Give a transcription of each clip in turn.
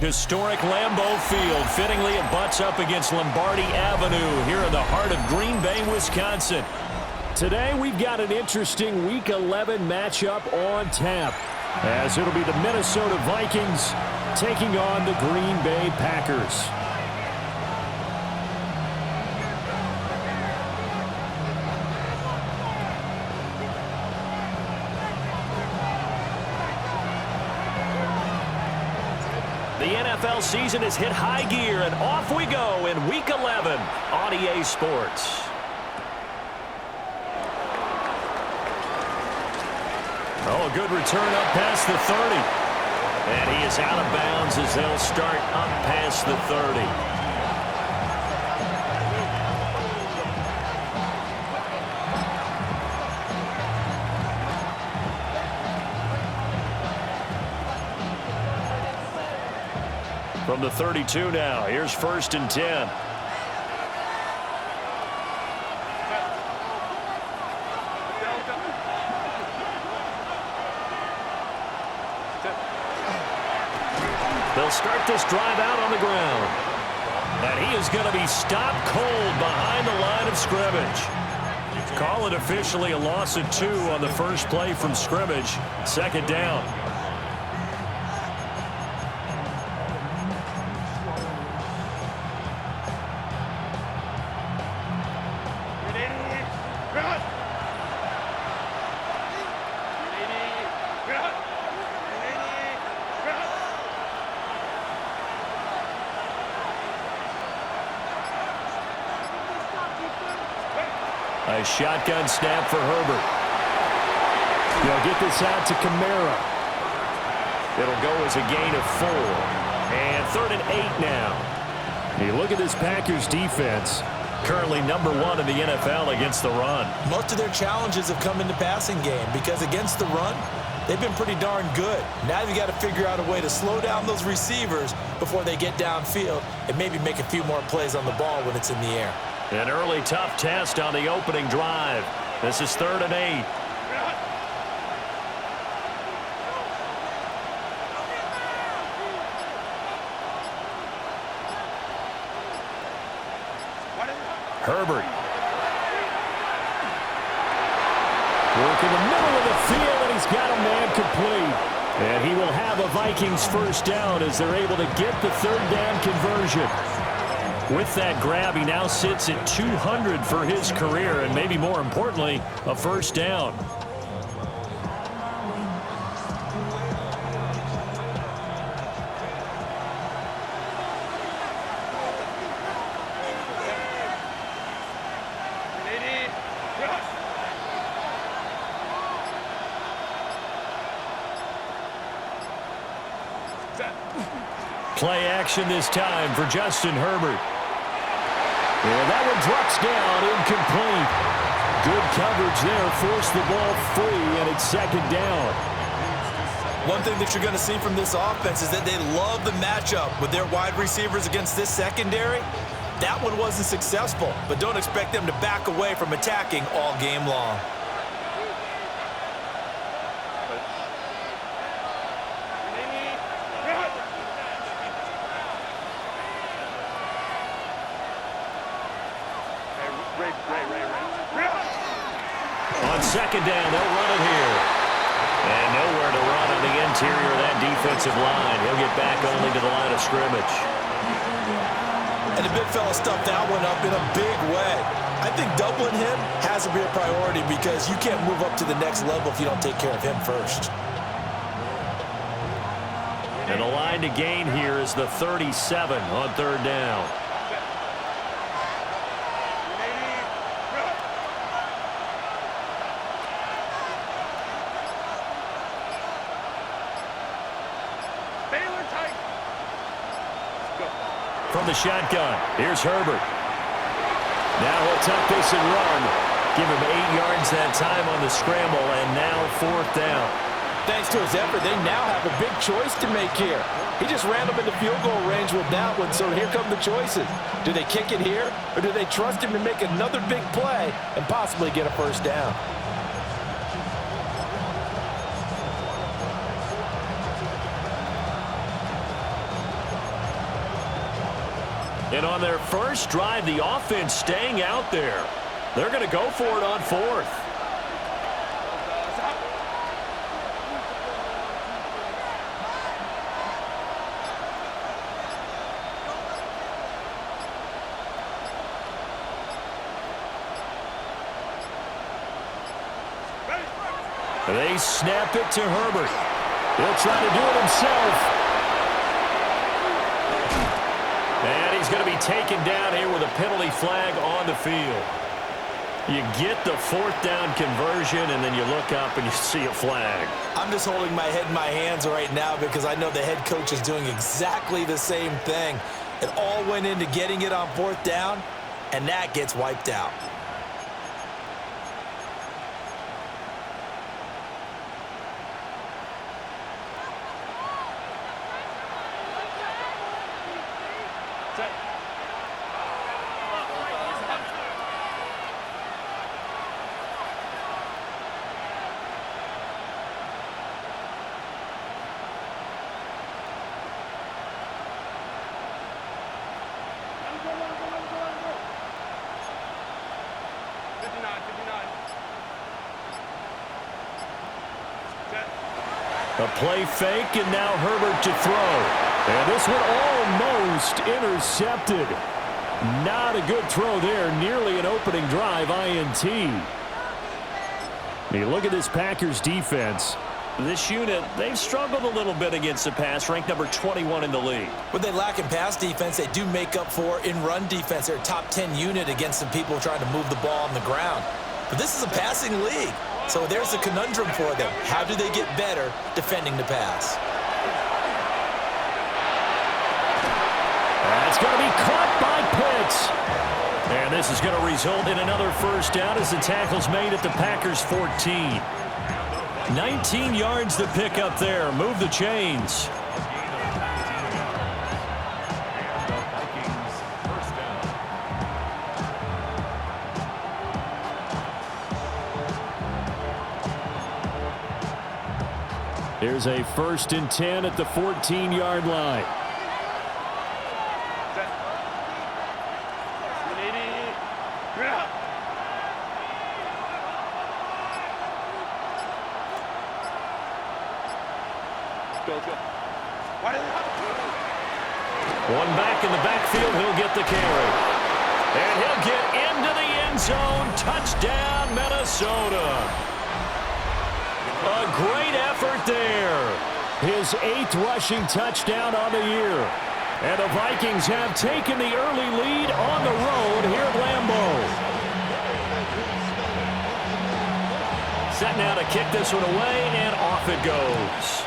Historic Lambeau Field. Fittingly, it butts up against Lombardi Avenue here in the heart of Green Bay, Wisconsin. Today, we've got an interesting Week 11 matchup on tap, as it'll be the Minnesota Vikings taking on the Green Bay Packers. The NFL season has hit high gear, and off we go in Week 11 on EA Sports. Oh, good return up past the 30. And he is out of bounds as they'll start up past the 30. From the 32 now, here's 1st and 10. They'll start this drive out on the ground. And he is going to be stopped cold behind the line of scrimmage. Call it officially a loss of 2 on the first play from scrimmage. 2nd down. A shotgun snap for Herbert. They'll get this out to Kamara. It'll go as a gain of 4. And 3rd and 8 now. Hey, look at this Packers defense. Currently number 1 in the NFL against the run. Most of their challenges have come in the passing game because against the run, they've been pretty darn good. Now you've got to figure out a way to slow down those receivers before they get downfield and maybe make a few more plays on the ball when it's in the air. An early tough test on the opening drive. This is 3rd and 8. Herbert. Work in the middle of the field, and he's got a man complete. And he will have a Vikings 1st down as they're able to get the 3rd down conversion. With that grab, he now sits at 200 for his career, and maybe more importantly, a 1st down. Play action this time for Justin Herbert. And that one drops down, incomplete. Good coverage there, forced the ball free, and it's 2nd down. One thing that you're going to see from this offense is that they love the matchup with their wide receivers against this secondary. That one wasn't successful, but don't expect them to back away from attacking all game long. On 2nd down, they'll run it here. And nowhere to run on the interior of that defensive line. He'll get back only to the line of scrimmage. And the big fella stuffed that one up in a big way. I think doubling him has to be a priority because you can't move up to the next level if you don't take care of him first. And the line to gain here is the 37 on 3rd down. From the shotgun, here's Herbert. Now he'll tuck this and run. Give him 8 yards that time on the scramble, and now 4th down. thanks to his effort, they now have a big choice to make here. He just ran them into field goal range with that one, so here come the choices. Do they kick it here, or do they trust him to make another big play and possibly get a first down? And on their first drive, the offense staying out there. They're going to go for it on fourth. They snap it to Herbert. He'll try to do it himself. And he's going to be taken down here with a penalty flag on the field. You get the fourth down conversion, and then you look up and you see a flag. I'm just holding my head in my hands right now because I know the head coach is doing exactly the same thing. It all went into getting it on fourth down, and that gets wiped out. A play fake, and now Herbert to throw. And this one almost intercepted. Not a good throw there. Nearly an opening drive INT. You look at this Packers defense. This unit, they've struggled a little bit against the pass, ranked number 21 in the league. When they lack in pass defense, they do make up for in run defense. They're a top 10 unit against some people trying to move the ball on the ground. But this is a passing league. So there's a conundrum for them. How do they get better defending the pass? That's going to be caught by Pitts. And this is going to result in another first down as the tackle's made at the Packers 14. 19 yards to pick up there. Move the chains. Here's a 1st and 10 at the 14-yard line. One back in the backfield, he'll get the carry. And he'll get into the end zone. Touchdown, Minnesota. A great effort there. His 8th rushing touchdown on the year. And the Vikings have taken the early lead on the road here at Lambeau. Set now to kick this one away, and off it goes.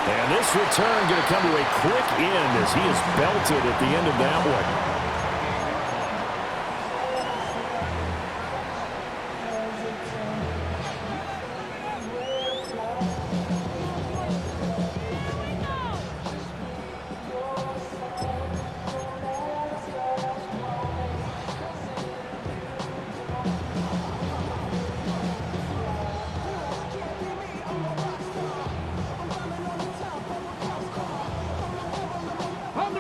And this return going to come to a quick end as he is belted at the end of that one.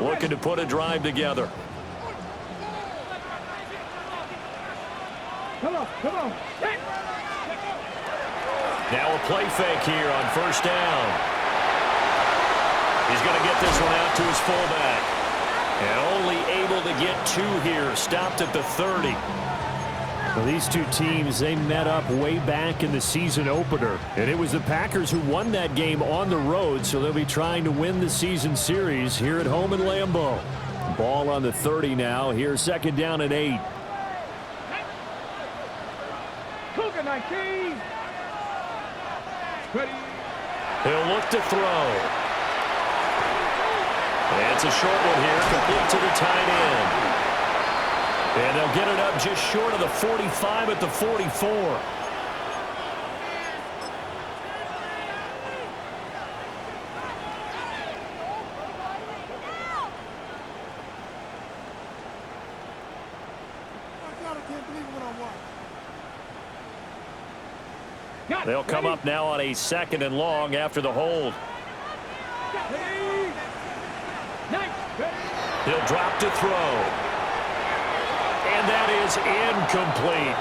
Looking to put a drive together. Come on. Now a play fake here on first down. He's going to get this one out to his fullback. And only able to get 2 here. Stopped at the 30. Well, these two teams, they met up way back in the season opener. And it was the Packers who won that game on the road, so they'll be trying to win the season series here at home in Lambeau. Ball on the 30 now. Here's 2nd down and 8. Cougar 19. Ready. He'll look to throw. And it's a short one here, complete to the tight end. And they'll get it up just short of the 45 at the 44. They'll come up now on a 2nd and long after the hold. He'll drop to throw. And that is incomplete.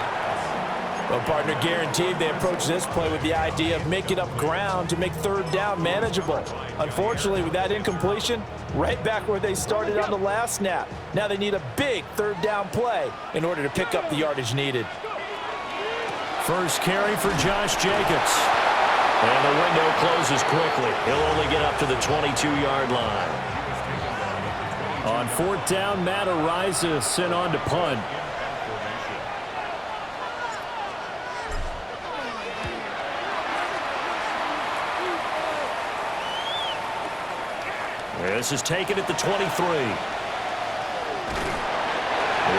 Well, partner, guaranteed they approach this play with the idea of making up ground to make 3rd down manageable. Unfortunately, with that incompletion, right back where they started on the last snap. Now they need a big 3rd down play in order to pick up the yardage needed. First carry for Josh Jacobs. And the window closes quickly. He'll only get up to the 22-yard line. On 4th down, Matt Araiza sent on to punt. This is taken at the 23.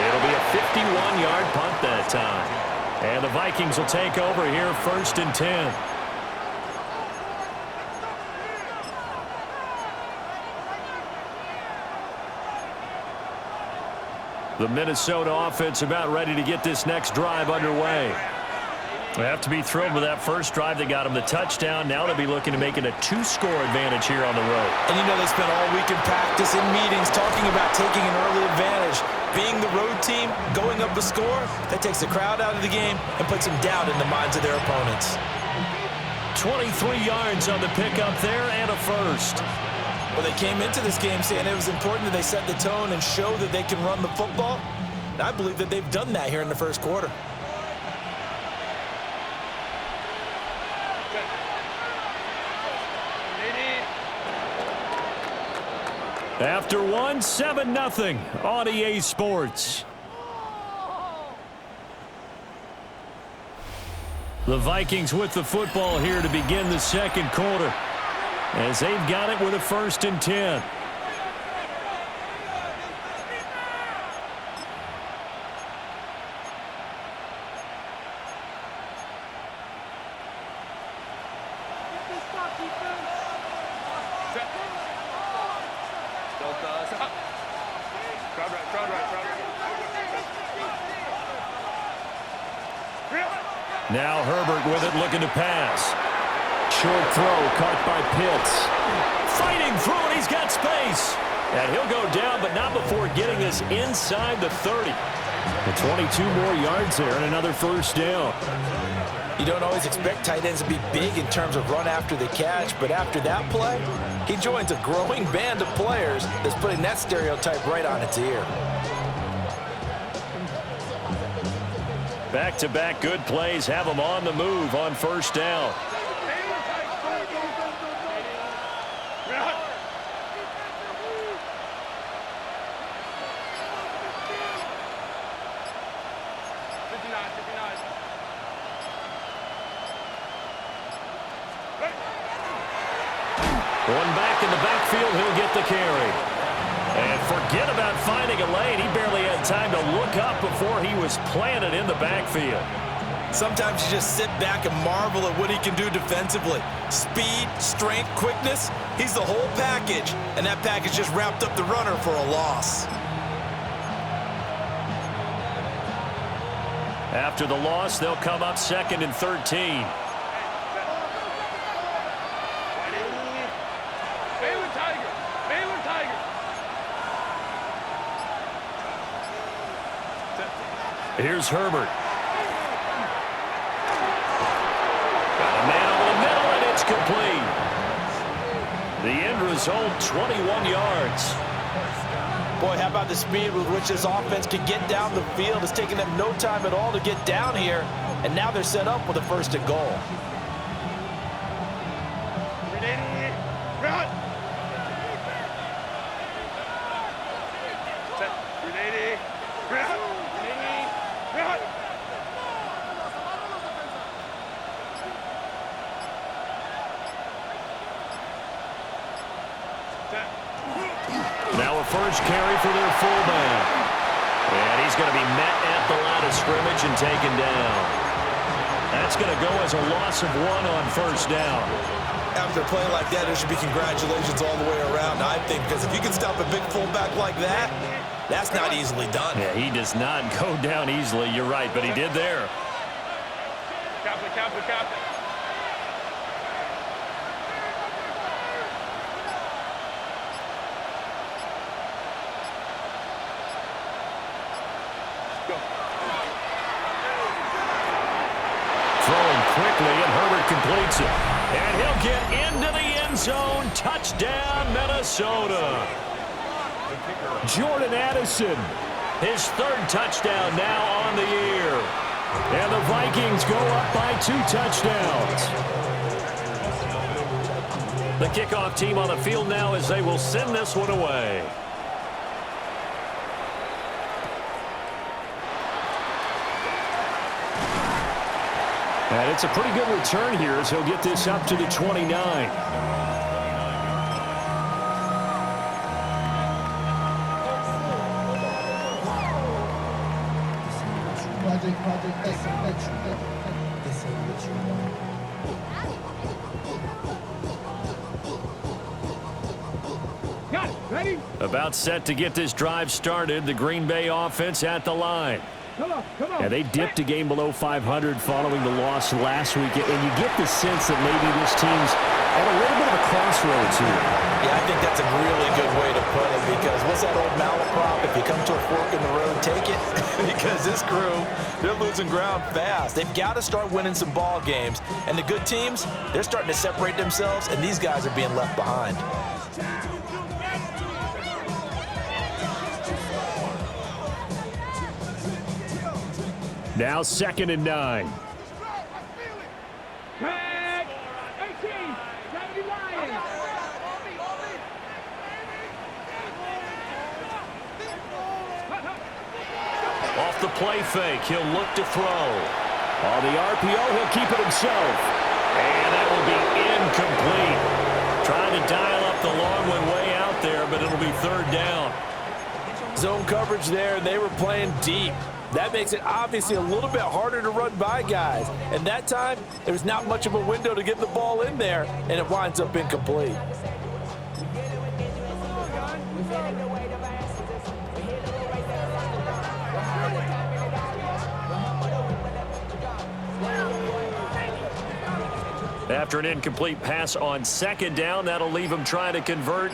It'll be a 51-yard punt that time. And the Vikings will take over here 1st and 10. The Minnesota offense about ready to get this next drive underway. They have to be thrilled with that first drive that got them the touchdown. Now they'll be looking to make it a 2-score advantage here on the road. And you know they spent all week in practice, in meetings, talking about taking an early advantage. Being the road team, going up a score, that takes the crowd out of the game and puts them down in the minds of their opponents. 23 yards on the pickup there and a first. Well, they came into this game saying it was important that they set the tone and show that they can run the football. And I believe that they've done that here in the first quarter. After one, 7-0 on EA Sports. The Vikings with the football here to begin the second quarter, as they've got it with a 1st and 10. Now Herbert with it, looking to pass. Short throw caught by Pitts. Fighting through it, he's got space. And he'll go down, but not before getting this inside the 30. The 22 more yards there and another 1st down. You don't always expect tight ends to be big in terms of run after the catch, but after that play, he joins a growing band of players that's putting that stereotype right on its ear. Back-to-back good plays have them on the move on 1st down. One back in the backfield, he'll get the carry. And forget about finding a lane. He barely had time to look up before he was planted in the backfield. Sometimes you just sit back and marvel at what he can do defensively. Speed, strength, quickness, he's the whole package. And that package just wrapped up the runner for a loss. After the loss, they'll come up 2nd and 13. Here's Herbert. Got a man over the middle, and it's complete. The end result, 21 yards. Boy, how about the speed with which this offense can get down the field? It's taking them no time at all to get down here, and now they're set up with a 1st and goal. Now a first carry for their fullback. And he's going to be met at the line of scrimmage and taken down. That's going to go as a loss of 1 on first down. After a play like that, there should be congratulations all the way around, I think, because if you can stop a big fullback like that, that's not easily done. Yeah, he does not go down easily. You're right, but he did there. Captain. Throwing quickly, and Herbert completes it. And he'll get into the end zone. Touchdown, Minnesota. Jordan Addison, his 3rd touchdown now on the year. And the Vikings go up by 2 touchdowns. The kickoff team on the field now as they will send this one away. And it's a pretty good return here as he'll get this up to the 29. Got it. Ready? About set to get this drive started. The Green Bay offense at the line. Come on. And they dipped a game below 500 following the loss last week. And you get the sense that maybe this team's at a little bit of a crossroads here. Yeah, I think that's a really good way to put it, because what's that old malaprop? If you come to a fork in the road, take it. Because this crew, they're losing ground fast. They've got to start winning some ball games. And the good teams, they're starting to separate themselves, and these guys are being left behind. Now 2nd and 9. Tag. 18. 70 Lions. Off the play fake, he'll look to throw. On the RPO, he'll keep it himself. And that will be incomplete. Trying to dial up the long one way out there, but it'll be 3rd down. Zone coverage there, and they were playing deep. That makes it obviously a little bit harder to run by guys. And that time, there's not much of a window to get the ball in there, and it winds up incomplete. After an incomplete pass on 2nd down, that'll leave him trying to convert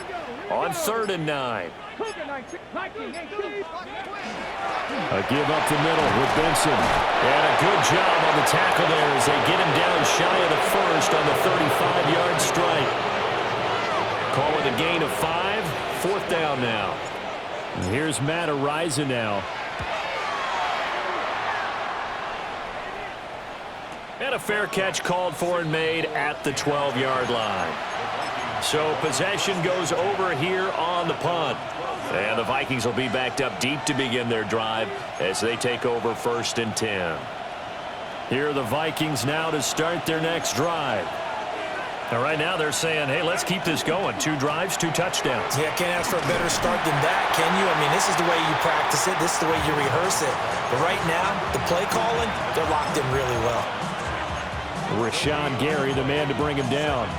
on 3rd and 9. A give up the middle with Benson. And a good job on the tackle there as they get him down shy of the 1st on the 35-yard strike. Call it a gain of 5. 4th down now. And here's Matt Araiza now. And a fair catch called for and made at the 12-yard line. So possession goes over here on the punt. And the Vikings will be backed up deep to begin their drive as they take over 1st and 10. Here are the Vikings now to start their next drive. And right now they're saying, hey, let's keep this going. 2 drives, 2 touchdowns. Yeah, can't ask for a better start than that, can you? I mean, this is the way you practice it. This is the way you rehearse it. But right now, the play calling, they're locked in really well. Rashawn Gary, the man to bring him down.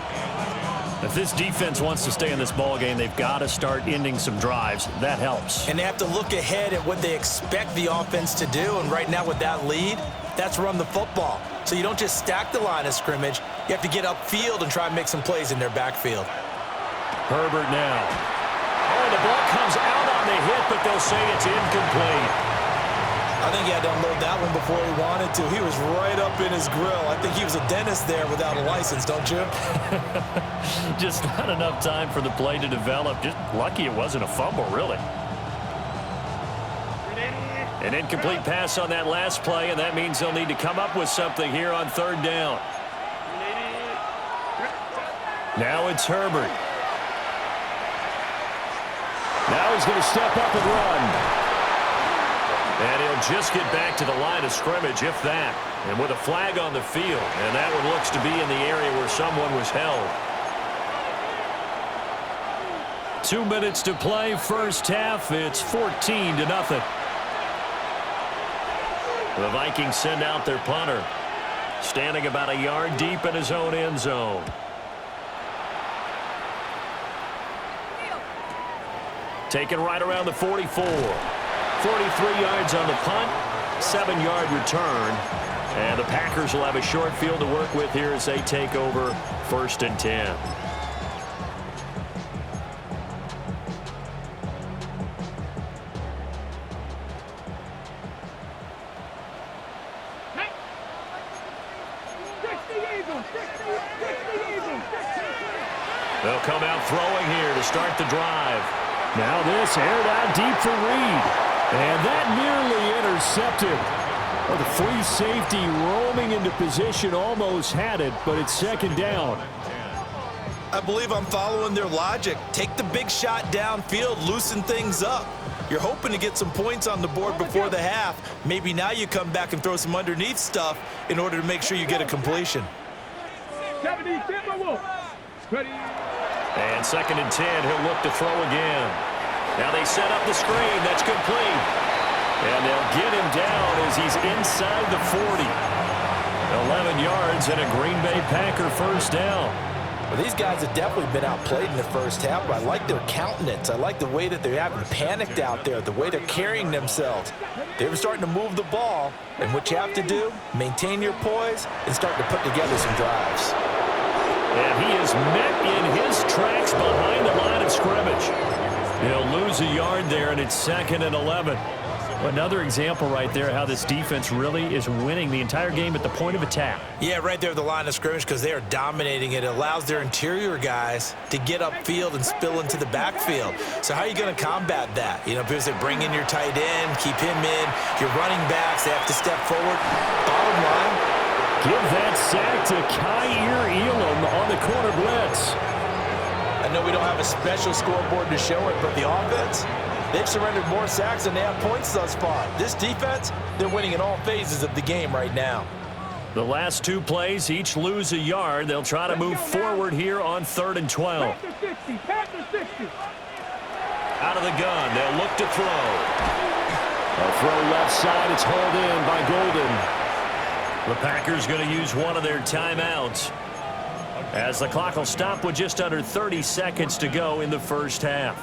If this defense wants to stay in this ball game, they've got to start ending some drives. That helps. And they have to look ahead at what they expect the offense to do. And right now with that lead, that's run the football. So you don't just stack the line of scrimmage. You have to get upfield and try and make some plays in their backfield. Herbert now. Oh, the ball comes out on the hit, but they'll say it's incomplete. I think he had to unload that one before he wanted to. He was right up in his grill. I think he was a dentist there without a license, don't you? Just not enough time for the play to develop. Just lucky it wasn't a fumble, really. An incomplete pass on that last play, and that means they'll need to come up with something here on 3rd down. Now it's Herbert. Now he's going to step up and run. And he'll just get back to the line of scrimmage, if that. And with a flag on the field. And that one looks to be in the area where someone was held. 2 minutes to play, first half. It's 14-0. The Vikings send out their punter, standing about a yard deep in his own end zone. Taken right around the 44. 43 yards on the punt, 7-yard return. And the Packers will have a short field to work with here as they take over 1st and 10. They'll come out throwing here to start the drive. Now this aired out deep for Reed. And that nearly intercepted. Well, the free safety roaming into position almost had it, but it's 2nd down. I believe I'm following their logic. Take the big shot downfield, loosen things up. You're hoping to get some points on the board before the half. Maybe now you come back and throw some underneath stuff in order to make sure you get a completion. And 2nd and 10, he'll look to throw again. Now they set up the screen. That's complete. And they'll get him down as he's inside the 40. 11 yards and a Green Bay Packer 1st down. Well, these guys have definitely been outplayed in the first half, but I like their countenance. I like the way that they haven't panicked out there, the way they're carrying themselves. They're starting to move the ball, and what you have to do, maintain your poise and start to put together some drives. And he is met in his tracks behind the line of scrimmage. He'll lose a yard there, and it's 2nd and 11. Another example right there how this defense really is winning the entire game at the point of attack. Yeah, right there at the line of scrimmage because they are dominating it. It allows their interior guys to get upfield and spill into the backfield. So how are you going to combat that? You know, because they bring in your tight end, keep him in. Your running backs, they have to step forward. Bottom line, give that sack to Kaiir Elam on the corner blitz. I know we don't have a special scoreboard to show it, but the offense, they've surrendered more sacks than they have points thus far. This defense, they're winning in all phases of the game right now. The last 2 plays, each lose a yard. They'll try to move forward here on 3rd and 12. Out of the gun, they'll look to throw. A throw left side, it's hauled in by Golden. The Packers going to use one of their timeouts as the clock will stop with just under 30 seconds to go in the first half.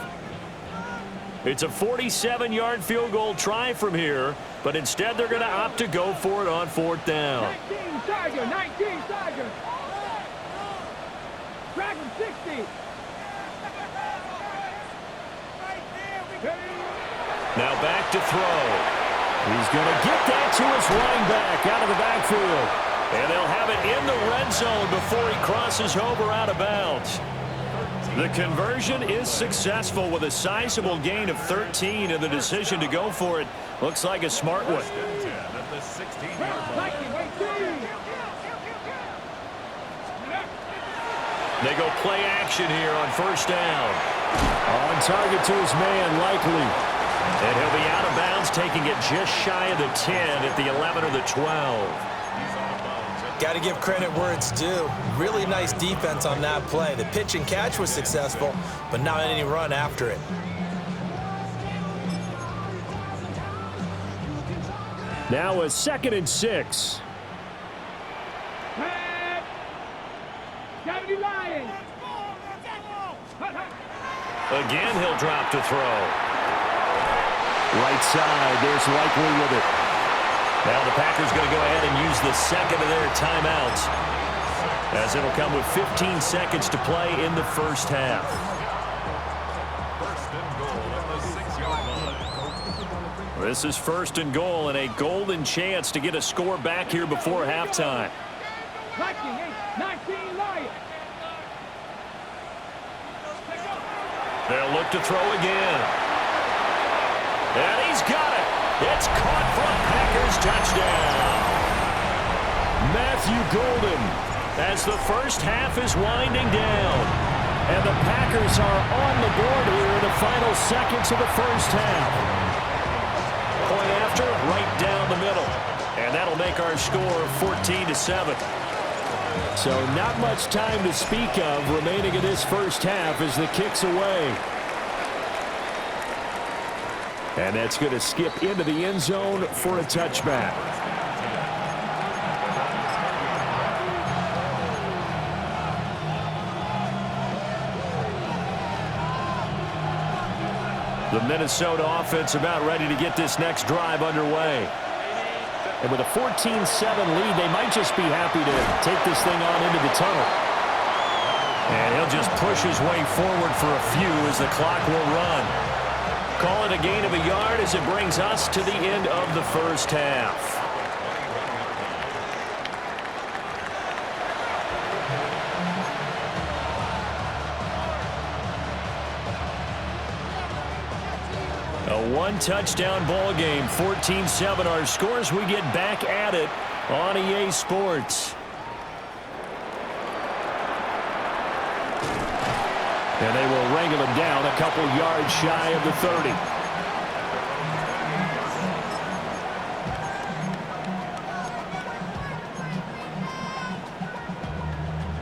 It's a 47-yard field goal try from here, but instead they're going to opt to go for it on 4th down. 19 Tiger. Dragon 60. Now back to throw. He's going to get that to his running back out of the backfield. And they'll have it in the red zone before he crosses over out of bounds. The conversion is successful with a sizable gain of 13, and the decision to go for it looks like a smart one. They go play action here on 1st down. On target to his man, Likely. And he'll be out of bounds, taking it just shy of the 10 at the 11 or the 12. Got to give credit where it's due. Really nice defense on that play. The pitch and catch was successful, but not any run after it. Now a 2nd and 6. Again, he'll drop to throw. Right side, there's Likely with it. Now the Packers going to go ahead and use the 2nd of their timeouts, as it'll come with 15 seconds to play in the first half. This is 1st and goal and a golden chance to get a score back here before halftime. They'll look to throw again. And he's got it. It's caught for a Packers touchdown. Matthew Golden, as the first half is winding down. And the Packers are on the board here in the final seconds of the first half. Point after, right down the middle. And that'll make our score 14-7. So not much time to speak of remaining in this first half as the kick's away. And that's going to skip into the end zone for a touchback. The Minnesota offense about ready to get this next drive underway. And with a 14-7 lead, they might just be happy to take this thing on into the tunnel. And he'll just push his way forward for a few as the clock will run. Call it a gain of a yard as it brings us to the end of the first half. A one-touchdown ball game, 14-7 our scores. We get back at it on EA Sports. And they will wrangle him down a couple yards shy of the 30.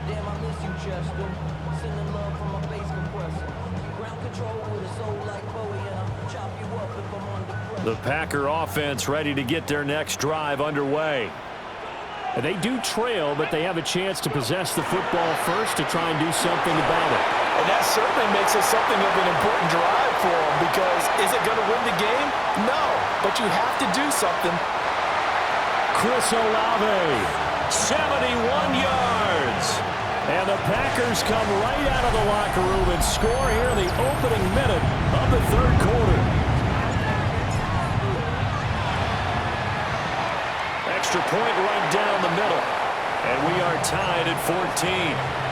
Damn, I miss you, Chester. Sending love from my bass compressor. Ground control with a soul like Bowie, and I'll chop you up if I'm under pressure. The Packer offense ready to get their next drive underway. And they do trail, but they have a chance to possess the football first to try and do something about it. And that certainly makes it something of an important drive for them, because is it going to win the game? No, but you have to do something. Chris Olave, 71 yards. And the Packers come right out of the locker room and score here in the opening minute of the third quarter. Extra point right down the middle. And we are tied at 14.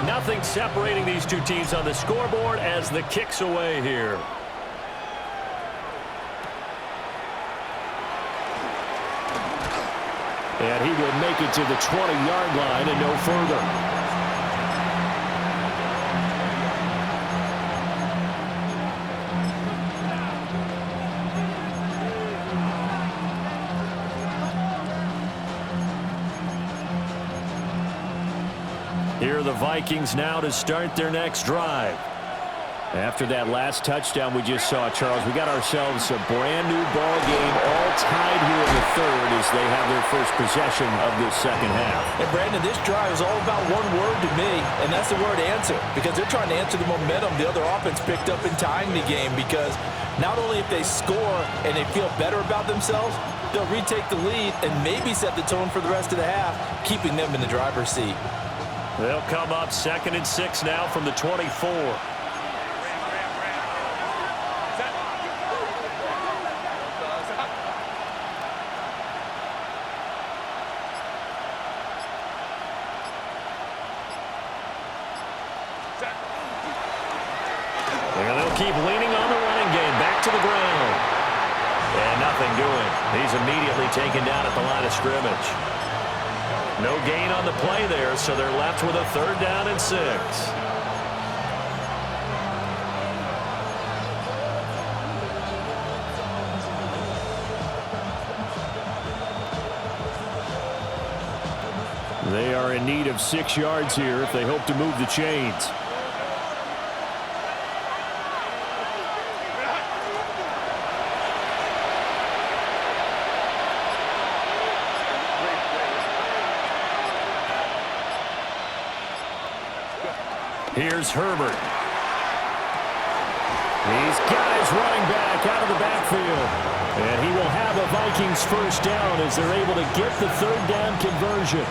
Nothing separating these two teams on the scoreboard as the kick's away here. And he will make it to the 20-yard line and no further. Here are the Vikings now to start their next drive. After that last touchdown we just saw, Charles, we got ourselves a brand new ball game, all tied here in the third as they have their first possession of this second half. And Brandon, this drive is all about one word to me, and that's the word answer, because they're trying to answer the momentum the other offense picked up in tying the game, because not only if they score and they feel better about themselves, they'll retake the lead and maybe set the tone for the rest of the half, keeping them in the driver's seat. They'll come up 2nd and 6 now from the 24. And they'll keep leaning on the running game. Back to the ground. And nothing doing. He's immediately taken down at the line of scrimmage. No gain on the play there, so they're left with a 3rd down and 6. They are in need of 6 yards here if they hope to move the chains. Here's Herbert. He's got his running back out of the backfield. And he will have a Vikings first down as they're able to get the 3rd down conversion.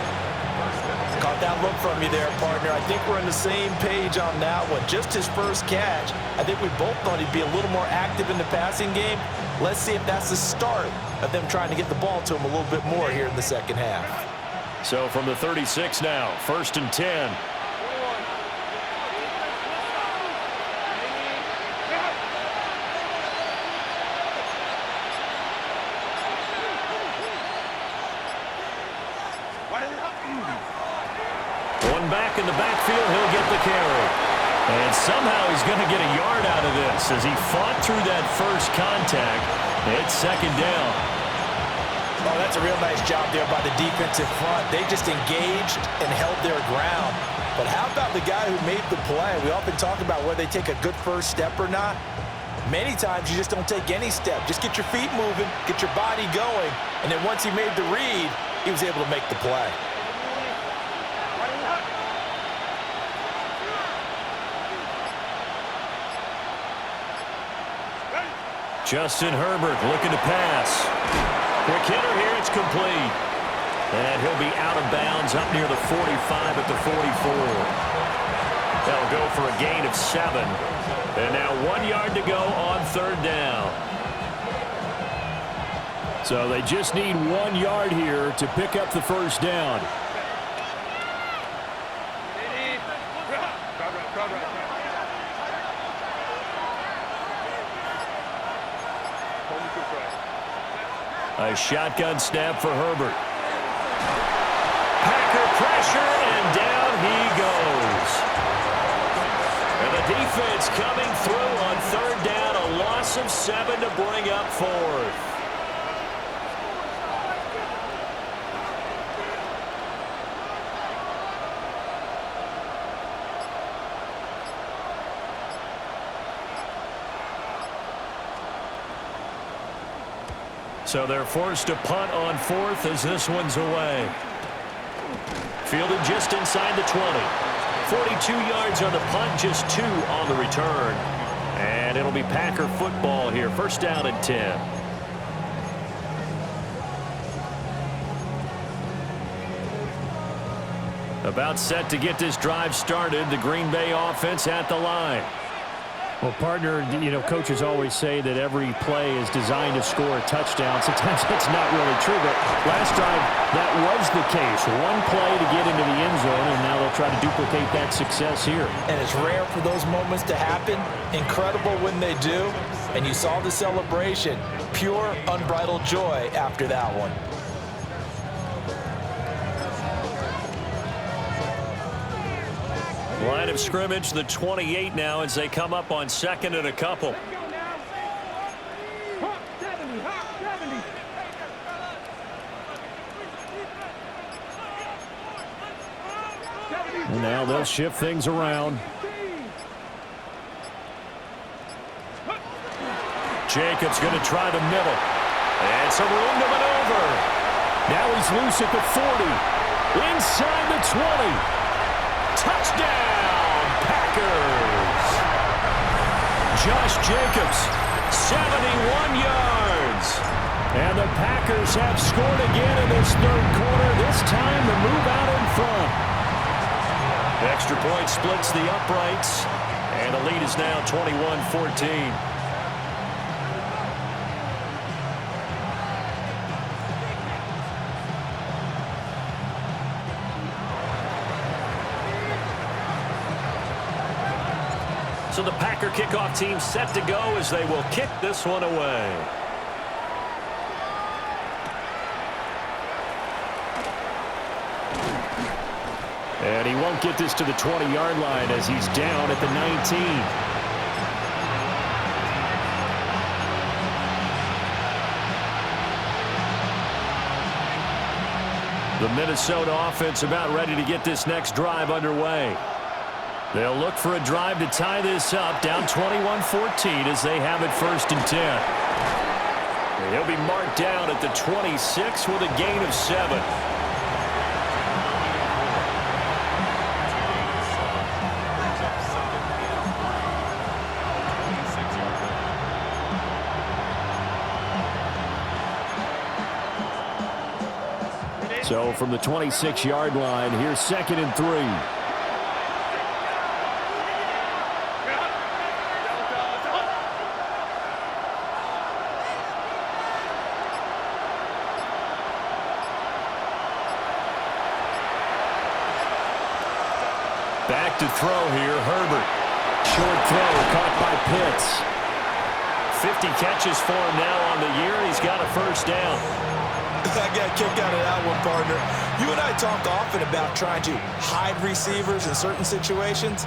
Caught that look from you there, partner. I think we're on the same page on that one. Just his first catch. I think we both thought he'd be a little more active in the passing game. Let's see if that's the start of them trying to get the ball to him a little bit more here in the second half. So from the 36 now, 1st and 10. One back in the backfield, he'll get the carry. And somehow he's going to get a yard out of this as he fought through that first contact. It's 2nd down. Oh, that's a real nice job there by the defensive front. They just engaged and held their ground. But how about the guy who made the play? We often talk about whether they take a good first step or not. Many times you just don't take any step. Just get your feet moving, get your body going, and then once he made the read, he was able to make the play. Justin Herbert looking to pass. Quick hitter here, it's complete. And he'll be out of bounds up near the 45 at the 44. They'll go for a gain of 7. And now 1 yard to go on third down. So they just need 1 yard here to pick up the first down. A shotgun snap for Herbert. Packer pressure, and down he goes. And the defense coming through on third down, a loss of 7 to bring up fourth. So they're forced to punt on fourth as this one's away. Fielded just inside the 20. 42 yards on the punt, just 2 on the return. And it'll be Packer football here. First down and 10. About set to get this drive started. The Green Bay offense at the line. Well, partner, you know, coaches always say that every play is designed to score a touchdown. Sometimes that's not really true, but last drive, that was the case. One play to get into the end zone, and now they'll try to duplicate that success here. And it's rare for those moments to happen. Incredible when they do. And you saw the celebration. Pure, unbridled joy after that one. Line of scrimmage, the 28 now as they come up on second and a couple. And now they'll shift things around. Jacobs going to try the middle. And some room to maneuver. Now he's loose at the 40. Inside the 20. Touchdown, Packers. Josh Jacobs, 71 yards. And the Packers have scored again in this third quarter. This time to move out in front. Extra point splits the uprights. And the lead is now 21-14. So the Packer kickoff team set to go as they will kick this one away. And he won't get this to the 20-yard line as he's down at the 19. The Minnesota offense about ready to get this next drive underway. They'll look for a drive to tie this up, down 21-14 as they have it first and 10. And he'll be marked down at the 26 with a gain of 7. So from the 26-yard line, here's second and 3. Back to throw here, Herbert. Short throw caught by Pitts. 50 catches for him now on the year. He's got a first down. I got a kick out of that one, partner. You and I talk often about trying to hide receivers in certain situations,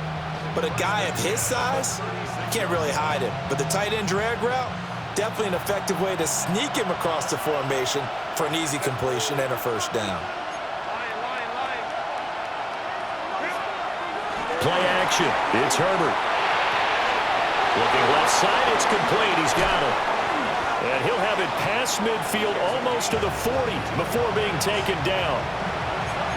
but a guy of his size, you can't really hide him. But the tight end drag route, definitely an effective way to sneak him across the formation for an easy completion and a first down. motion. It's Herbert. Looking left side, it's complete. He's got it. And he'll have it past midfield almost to the 40 before being taken down.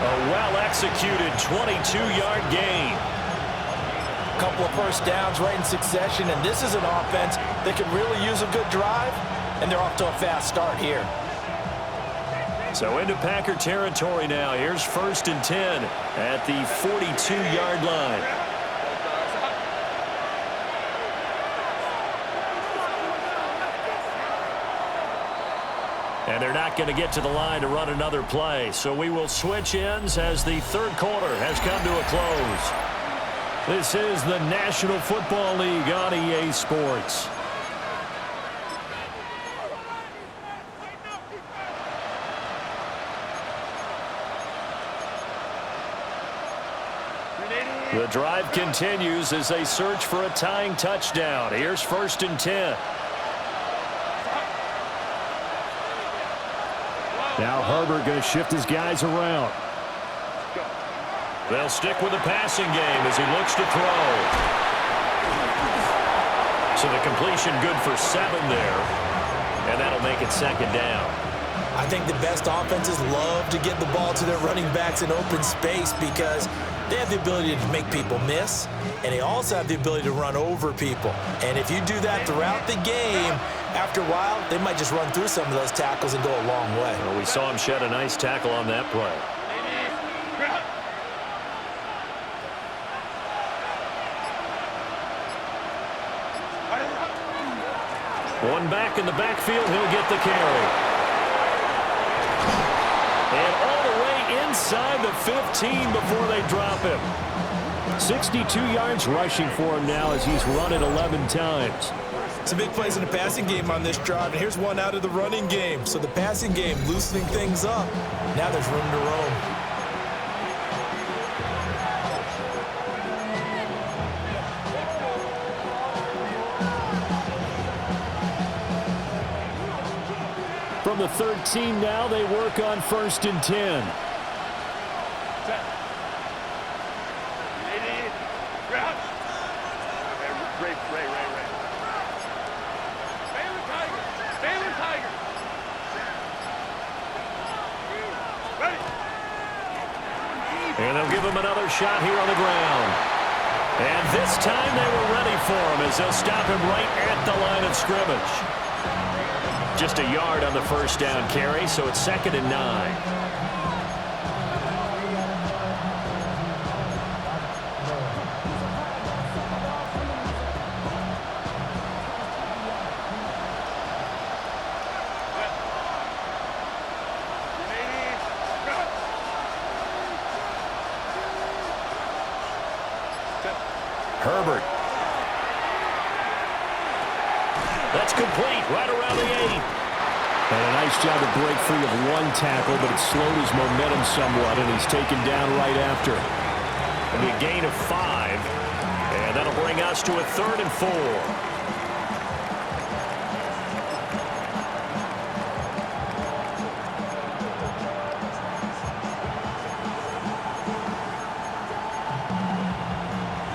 A well-executed 22-yard gain. A couple of first downs right in succession, and this is an offense that could really use a good drive, and they're off to a fast start here. So into Packer territory now. Here's 1st and 10 at the 42-yard line. And they're not going to get to the line to run another play. So we will switch ends as the third quarter has come to a close. This is the National Football League on EA Sports. The drive continues as they search for a tying touchdown. Here's 1st and 10. Now Herbert going to shift his guys around. They'll stick with the passing game as he looks to throw. So the completion good for 7 there. And that'll make it 2nd down. I think the best offenses love to get the ball to their running backs in open space because they have the ability to make people miss, and they also have the ability to run over people. And if you do that throughout the game, after a while, they might just run through some of those tackles and go a long way. Well, we saw him shed a nice tackle on that play. One back in the backfield, he'll get the carry. And all the way inside the 15 before they drop him. 62 yards rushing for him now as he's run it 11 times. Some big plays in the passing game on this drive, and here's one out of the running game. So the passing game loosening things up. Now there's room to roam. From the 13 now, they work on 1st and 10. And they'll give him another shot here on the ground. And this time they were ready for him as they'll stop him right at the line of scrimmage. Just a yard on the first down carry, so it's 2nd and 9. Herbert. That's complete right around the 8. And a nice job to break free of one tackle, but it slowed his momentum somewhat, and he's taken down right after. It'll be a gain of 5, and that'll bring us to a 3rd and 4.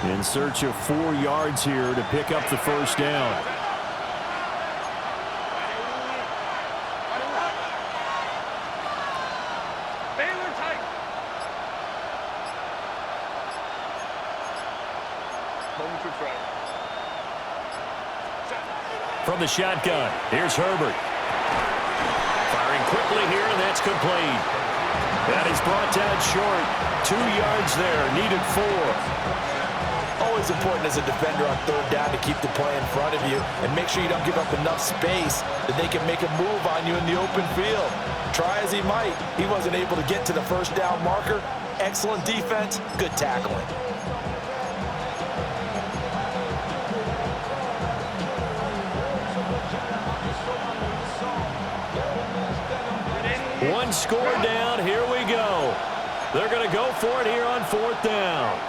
In search of 4 yards here to pick up the first down. From the shotgun, here's Herbert. Firing quickly here, and that's complete. That is brought down short. 2 yards there, needed 4. Always important as a defender on 3rd down to keep the play in front of you and make sure you don't give up enough space that they can make a move on you in the open field. Try as he might, he wasn't able to get to the first down marker. Excellent defense, good tackling. One score down, here we go. They're going to go for it here on 4th down.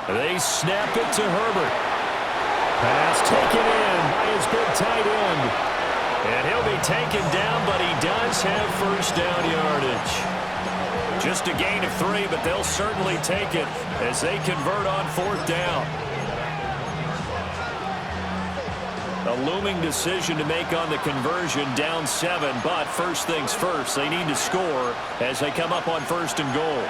They snap it to Herbert. Pass taken in by his big tight end. And he'll be taken down, but he does have first down yardage. Just a gain of 3, but they'll certainly take it as they convert on 4th down. A looming decision to make on the conversion, down 7, but first things first, they need to score as they come up on 1st and goal.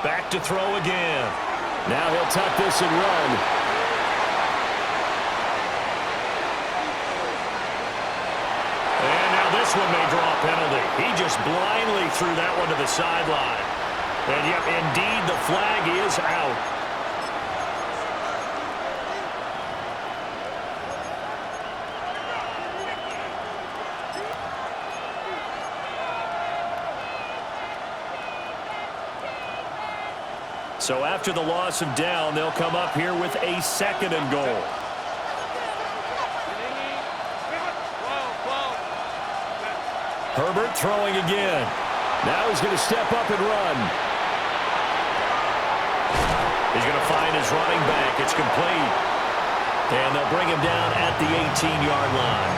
Back to throw again. Now he'll tuck this and run. And now this one may draw a penalty. He just blindly threw that one to the sideline. And yep, indeed, the flag is out. So after the loss of down, they'll come up here with a 2nd and goal. Herbert throwing again. Now he's going to step up and run. He's going to find his running back. It's complete. And they'll bring him down at the 18-yard line.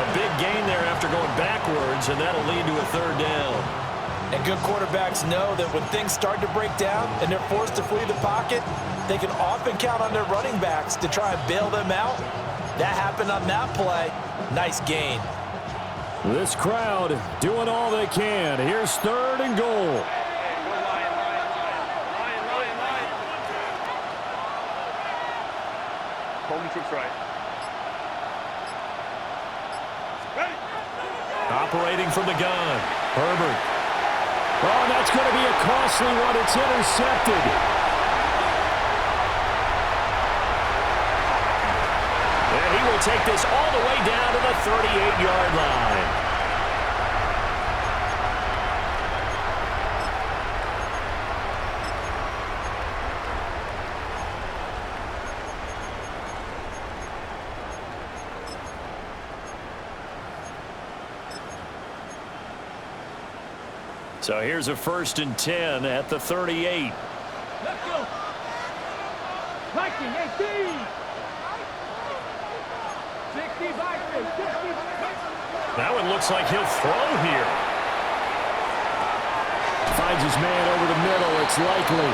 A big gain there after going backwards, and that'll lead to a 3rd down. And good quarterbacks know that when things start to break down and they're forced to flee the pocket, they can often count on their running backs to try and bail them out. That happened on that play. Nice gain. This crowd doing all they can. Here's 3rd and goal. Holding troops right. Operating from the gun. Herbert. Oh, that's going to be a costly one. It's intercepted. And he will take this all the way down to the 38-yard line. So here's a 1st and 10 at the 38. Let's go. Viking 18. 60 Vikings. 60. Now it looks like he'll throw here. Finds his man over the middle. It's likely.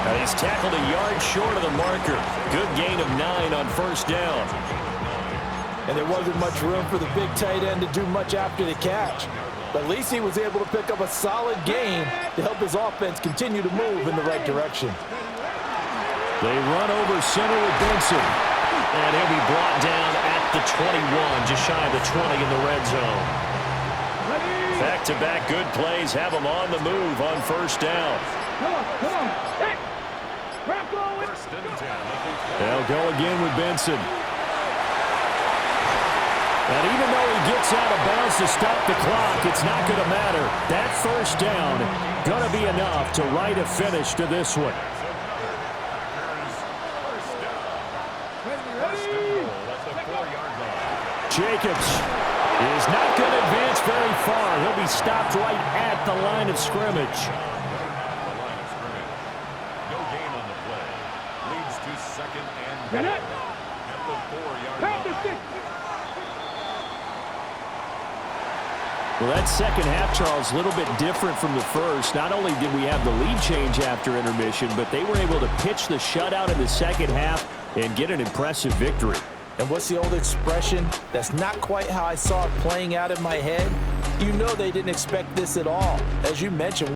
And he's tackled a yard short of the marker. Good gain of 9 on 1st down. And there wasn't much room for the big tight end to do much after the catch. But at least he was able to pick up a solid gain to help his offense continue to move in the right direction. They run over center with Benson. And he'll be brought down at the 21, just shy of the 20 in the red zone. Back-to-back good plays have them on the move on 1st down. Come on. Hey. They'll go again with Benson. And even though he gets out of bounds to stop the clock, it's not going to matter. That 1st down going to be enough to write a finish to this one. Jacobs is not going to advance very far. He'll be stopped right at the line of scrimmage. No gain on the play. Leads to 2nd and goal at the 4-yard line. Well, that second half, Charles, a little bit different from the first. Not only did we have the lead change after intermission, but they were able to pitch the shutout in the second half and get an impressive victory. And what's the old expression? That's not quite how I saw it playing out in my head. You know they didn't expect this at all. As you mentioned,